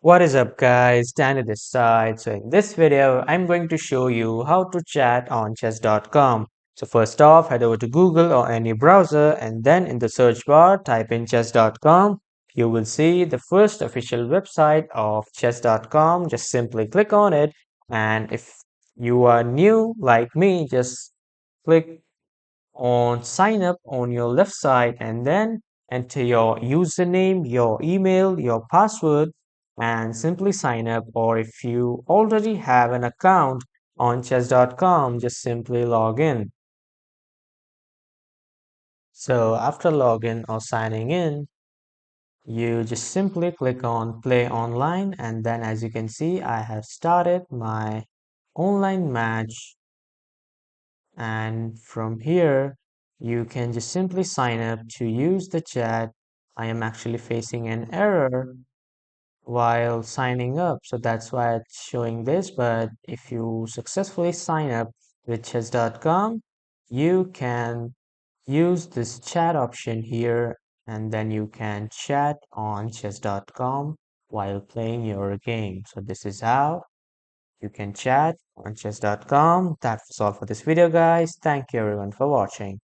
What is up guys, Danny this side. So in this video, I'm going to show you how to chat on chess.com. So first off, head over to Google or any browser and then in the search bar, type in chess.com. You will see the first official website of chess.com. Just simply click on it. And if you are new like me, just click on sign up on your left side and then enter your username, your email, your password, and simply sign up. Or if you already have an account on chess.com, just simply log in. So after login or signing in, you just simply click on play online, and then as you can see, I have started my online match. And from here, you can just simply sign up to use the chat. I am actually facing an error while signing up, so that's why it's showing this. But if you successfully sign up with chess.com, you can use this chat option here, and then you can chat on chess.com while playing your game. So this is how you can chat on chess.com. That's all for this video, guys. Thank you everyone for watching.